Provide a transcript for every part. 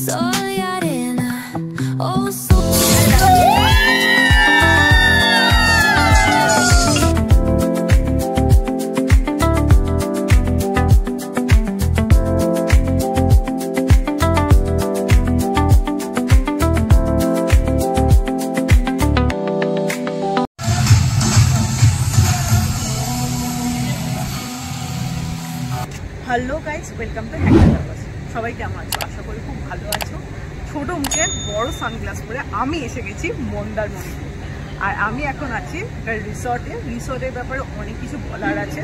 Soy arena, oh soy hello guys, welcome to hacker. সবাই কেমন আছো? আশা করি খুব ভালো আছো। ছোট মুখে বড় সানগ্লাস পরে আমি এসে গেছি মন্দারমণিতে। আর আমি এখন আছি রিসর্টের ব্যাপারে অনেক কিছু বলার আছে।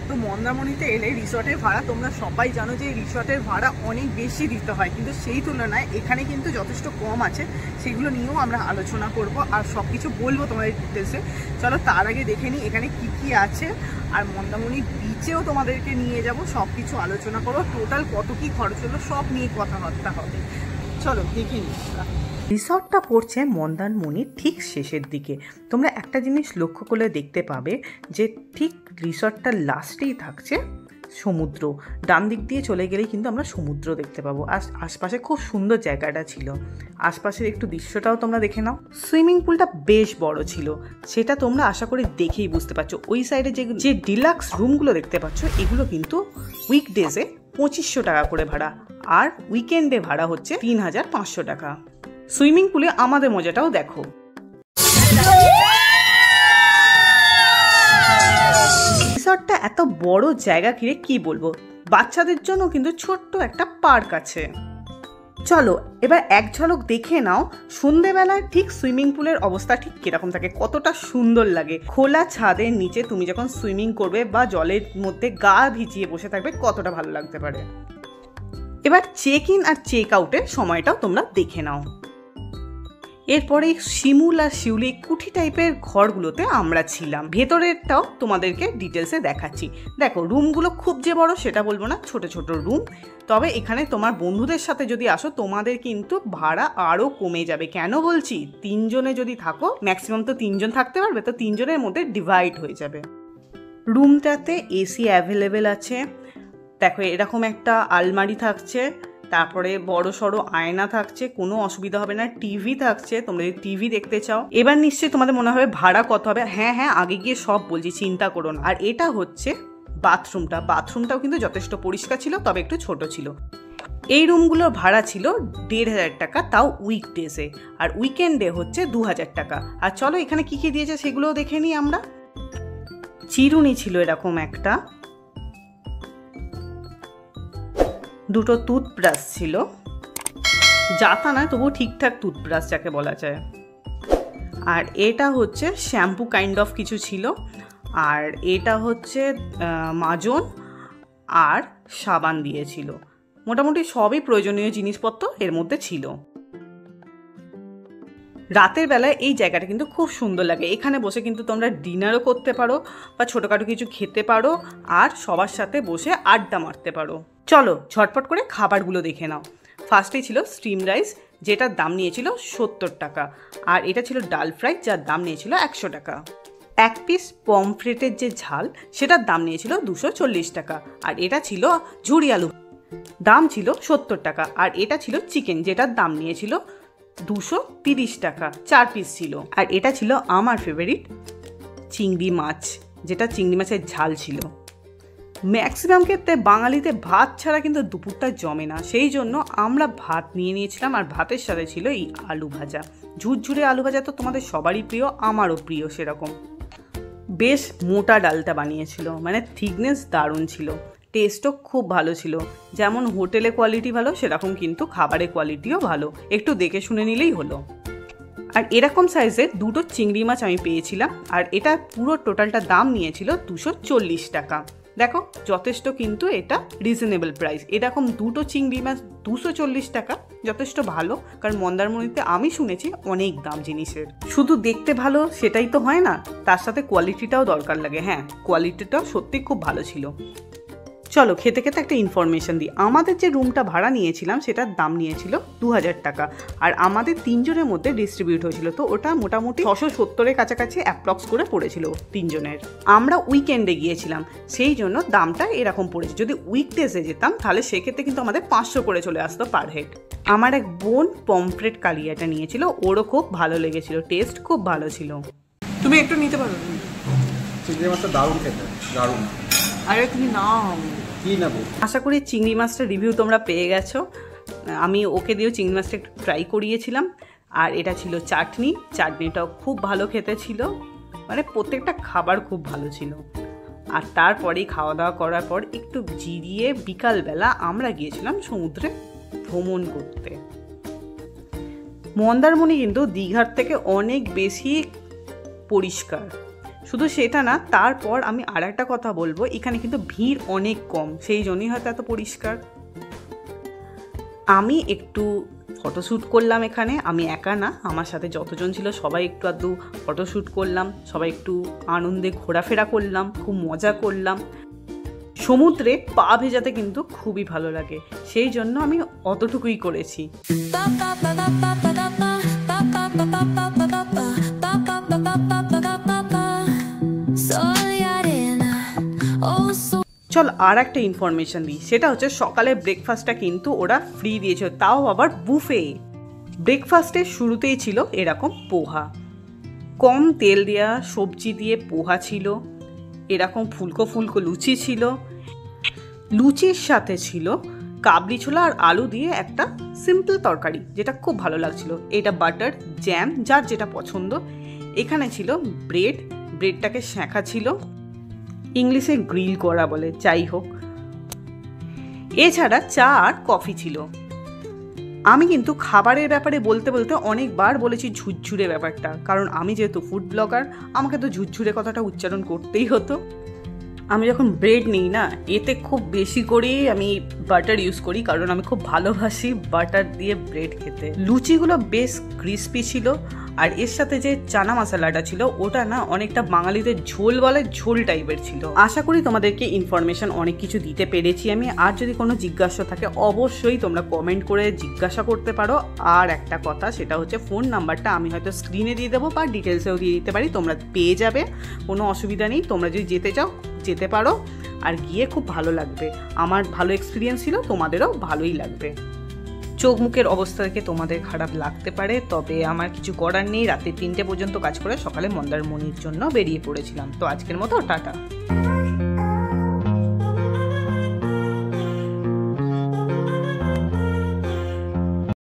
তো মন্দারমণিতে এলে রিসর্টের ভাড়া তোমরা সবাই জানো যে রিসর্টের ভাড়া অনেক বেশি দিতে হয়, কিন্তু সেই তুলনায় এখানে কিন্তু যথেষ্ট কম আছে। সেগুলো নিয়েও আমরা আলোচনা করব আর সব কিছু বলবো তোমাদের ডিটেলসে। চলো তার আগে দেখে নিই এখানে কি কি আছে, আর মন্দারমণি বিচেও তোমাদেরকে নিয়ে যাব, সব কিছু আলোচনা করবো। টোটাল কত কি খরচ হলো সব নিয়ে কথাবার্তা হবে। চলো দেখে নিই। রিসর্টটা পড়ছে মন্দারমণির ঠিক শেষের দিকে। তোমরা একটা জিনিস লক্ষ্য করলে দেখতে পাবে যে ঠিক রিসর্টটার লাস্টেই থাকছে সমুদ্র। ডান দিক দিয়ে চলে গেলেই কিন্তু আমরা সমুদ্র দেখতে পাবো। আর আশপাশে খুব সুন্দর জায়গাটা ছিল। আশপাশের একটু দৃশ্যটাও তোমরা দেখে নাও। সুইমিং পুলটা বেশ বড় ছিল, সেটা তোমরা আশা করি দেখেই বুঝতে পারছো। ওই সাইডে যে ডিলাক্স রুমগুলো দেখতে পাচ্ছ, এগুলো কিন্তু উইকডেজে 2500 টাকা করে ভাড়া, আর উইকেন্ডে ভাড়া হচ্ছে 3500 টাকা। সুইমিং পুলে আমাদের মজাটাও দেখো। রিসর্টটা এত বড় জায়গা ঘিরে কি বলবো, বাচ্চাদের জন্য কিন্তু ছোট্ট একটা পার্ক আছে। চলো এবার এক ঝলক দেখে নাও সন্ধেবেলায় ঠিক সুইমিং পুলের অবস্থা ঠিক কিরকম থাকে, কতটা সুন্দর লাগে। খোলা ছাদের নিচে তুমি যখন সুইমিং করবে বা জলের মধ্যে গা ভিজিয়ে বসে থাকবে, কতটা ভালো লাগতে পারে। এবার চেক ইন আর চেক আউটের সময়টাও তোমরা দেখে নাও। এরপরে শিমুল আর শিউলি কুঠি টাইপের ঘরগুলোতে আমরা ছিলাম। ভেতরেরটাও তোমাদেরকে ডিটেলসে দেখাচ্ছি। দেখো রুমগুলো খুব যে বড় সেটা বলবো না, ছোট ছোট রুম। তবে এখানে তোমার বন্ধুদের সাথে যদি আসো তোমাদের কিন্তু ভাড়া আরও কমে যাবে। কেন বলছি, 3 জনে যদি থাকো, ম্যাক্সিমাম তো 3 জন থাকতে পারবে, তো 3 জনের মধ্যে ডিভাইড হয়ে যাবে। রুমটাতে এসি অ্যাভেলেবেল আছে। দেখো এরকম একটা আলমারি থাকছে, তারপরে বড় সড়ো আয়না থাকছে, কোনো অসুবিধা হবে না। টিভি থাকছে, তোমরা যদি টিভি দেখতে চাও। এবার নিশ্চয়ই তোমাদের মনে হবে ভাড়া কত হবে। হ্যাঁ আগে গিয়ে সব বলছি, চিন্তা করো না। আর এটা হচ্ছে বাথরুমটাও কিন্তু যথেষ্ট পরিষ্কার ছিল, তবে একটু ছোট ছিল। এই রুমগুলোর ভাড়া ছিল 1500 টাকা, তাও উইকডেজে, আর উইকেন্ডে হচ্ছে 2000 টাকা। আর চলো এখানে কি কি দিয়েছে সেগুলোও দেখে নিই আমরা। চিরুনি ছিল এরকম একটা, দুটো টুথব্রাশ ছিল, যাতা নয় তবু ঠিকঠাক টুথব্রাশ যাকে বলা যায়। আর এটা হচ্ছে শ্যাম্পু কাইন্ড অফ কিছু ছিল। আর এটা হচ্ছে মাজন আর সাবান দিয়েছিল। মোটামুটি সবই প্রয়োজনীয় জিনিসপত্র এর মধ্যে ছিল। রাতের বেলায় এই জায়গাটা কিন্তু খুব সুন্দর লাগে। এখানে বসে কিন্তু তোমরা ডিনারও করতে পারো বা ছোটোখাটো কিছু খেতে পারো, আর সবার সাথে বসে আড্ডা মারতে পারো। চলো ঝটপট করে খাবারগুলো দেখে নাও। ফার্স্টেই ছিল স্টিম রাইস, যেটার দাম নিয়েছিল 70 টাকা। আর এটা ছিল ডাল ফ্রাই, যার দাম নিয়েছিল 100 টাকা। এক পিস পমফ্রেটের যে ঝাল, সেটার দাম নিয়েছিল 240 টাকা। আর এটা ছিল ঝুরি আলু, দাম ছিল 70 টাকা। আর এটা ছিল চিকেন, যেটার দাম নিয়েছিল 230 টাকা, 4 পিস ছিল। আর এটা ছিল আমার ফেভারিট চিংড়ি মাছ, যেটা চিংড়ি মাছের ঝাল ছিল। ম্যাক্সিমাম ক্ষেত্রে বাঙালিতে ভাত ছাড়া কিন্তু দুপুরটা জমে না, সেই জন্য আমরা ভাত নিয়ে নিয়েছিলাম। আর ভাতের সাথে ছিল এই আলু ভাজা, ঝুরঝুরে আলু ভাজা তো তোমাদের সবারই প্রিয়, আমারও প্রিয় সেরকম। বেশ মোটা ডালটা বানিয়েছিল, মানে থিকনেস দারুণ ছিল। টেস্টও খুব ভালো ছিল। যেমন হোটেলে কোয়ালিটি ভালো, সেরকম কিন্তু খাবারের কোয়ালিটিও ভালো। একটু দেখে শুনে নিলেই হলো। আর এরকম সাইজের দুটো চিংড়ি মাছ আমি পেয়েছিলাম। আর এটা পুরো টোটালটা দাম নিয়েছিল 240 টাকা। দেখো যথেষ্ট কিন্তু এটা রিজনেবল প্রাইস। এরকম দুটো চিংড়ি মাছ 240 টাকা যথেষ্ট ভালো, কারণ মন্দারমণিতে আমি শুনেছি অনেক দাম জিনিসের। শুধু দেখতে ভালো সেটাই তো হয় না, তার সাথে কোয়ালিটিটাও দরকার লাগে। হ্যাঁ, কোয়ালিটিটাও সত্যি খুব ভালো ছিল। চলো খেতে খেতে একটা ইনফরমেশন দিই। আমাদের যে রুমটা ভাড়া নিয়েছিলাম সেটার দাম নিয়েছিল 2000 টাকা, আর আমাদের 3 জনের মধ্যে ডিস্ট্রিবিউট হয়েছিল, তো ওটা মোটামুটি 670-এর কাছাকাছি অ্যাপ্রক্স করে পড়েছিল 3 জনের। আমরা উইকেন্ডে গিয়েছিলাম, সেই জন্য দামটা এরকম পড়েছে। যদি উইকডেজে যেতাম তাহলে সেক্ষেত্রে কিন্তু আমাদের 500 করে চলে আসতো পার হেড। আমার এক বোন পমফ্রেট কালিয়াটা নিয়েছিল, ওরও খুব ভালো লেগেছিল, টেস্ট খুব ভালো ছিল। তুমি একটু নিতে পারো? চিংড়ি মাছটা দারুণ খেতে, দারুণ। আরে তুমি নাও। কি নেবো? আশা করি চিংড়ি মাছটার রিভিউ তোমরা পেয়ে গেছো। আমি ওকে দিয়েও চিংড়ি মাছটা একটু ট্রাই করিয়েছিলাম। আর এটা ছিল চাটনি, চাটনিটাও খুব ভালো খেতে ছিল, মানে প্রত্যেকটা খাবার খুব ভালো ছিল। আর তারপরেই খাওয়া দাওয়া করার পর একটু জিরিয়ে বিকালবেলা আমরা গিয়েছিলাম সমুদ্রে ভ্রমণ করতে। মন্দারমণি কিন্তু দীঘার থেকে অনেক বেশি পরিষ্কার। শুধু সেটা না, তারপর আমি আর একটা কথা বলবো, এখানে কিন্তু ভিড় অনেক কম, সেই জন্যই হয়তো এত পরিষ্কার। আমি একটু ফটোশ্যুট করলাম এখানে, আমি একা না, আমার সাথে যতজন ছিল সবাই একটু আধটু ফটোশ্যুট করলাম, সবাই একটু আনন্দে ঘোরাফেরা করলাম, খুব মজা করলাম। সমুদ্রে পা ভেজাতে কিন্তু খুবই ভালো লাগে, সেই জন্য আমি অতটুকুই করেছি। চল আর একটা ইনফরমেশন দিই, সেটা হচ্ছে সকালে ব্রেকফাস্টটা কিন্তু ওরা ফ্রি দিয়েছিল, তাও আবার বুফে। ব্রেকফাস্টের শুরুতেই ছিল এরকম পোহা, কম তেল দেওয়া সবজি দিয়ে পোহা ছিল, এরকম ফুলকো ফুলকো লুচি ছিল, লুচির সাথে ছিল কাবলি ছোলা আর আলু দিয়ে একটা সিম্পল তরকারি, যেটা খুব ভালো লাগছিল। এটা বাটার জ্যাম, যার যেটা পছন্দ। এখানে ছিল ব্রেড, ব্রেডটাকে সেঁকা ছিল, ইংলিশে গ্রিল করা বলে, যাই হোক। এছাড়া চা আর কফি ছিল। আমি কিন্তু খাবারের ব্যাপারে বলতে বলতে অনেকবার বলেছি ঝুরঝুরে ব্যাপারটা, কারণ আমি যেহেতু ফুড ব্লগার, আমাকে তো ঝুরঝুরে কথাটা উচ্চারণ করতেই হতো। আমি যখন ব্রেড নিই না, এতে খুব বেশি করেই আমি বাটার ইউজ করি, কারণ আমি খুব ভালোবাসি বাটার দিয়ে ব্রেড খেতে। লুচিগুলো বেশ ক্রিস্পি ছিল, আর এর সাথে যে চানা মশলাটা ছিল ওটা না অনেকটা বাঙালিদের ঝোল বলে ঝোল টাইপের ছিল। আশা করি তোমাদেরকে ইনফরমেশন অনেক কিছু দিতে পেরেছি আমি। আর যদি কোনো জিজ্ঞাসা থাকে অবশ্যই তোমরা কমেন্ট করে জিজ্ঞাসা করতে পারো। আর একটা কথা, সেটা হচ্ছে ফোন নাম্বারটা আমি হয়তো স্ক্রিনে দিয়ে দেবো বা ডিটেলসেও দিয়ে দিতে পারি, তোমরা পেয়ে যাবে, কোনো অসুবিধা নেই। তোমরা যদি যেতে চাও যেতে পারো, আর গিয়ে খুব ভালো লাগবে। আমার ভালো এক্সপিরিয়েন্স ছিল, তোমাদেরও ভালোই লাগবে। চোখ মুখের অবস্থা দেখে তোমাদের খারাপ লাগতে পারে, তবে আমার কিছু করার নেই। রাতে 3টে পর্যন্ত কাজ করে সকালে মন্দারমণির জন্য বেরিয়ে পড়েছিলাম। তো আজকের মতো টাটা।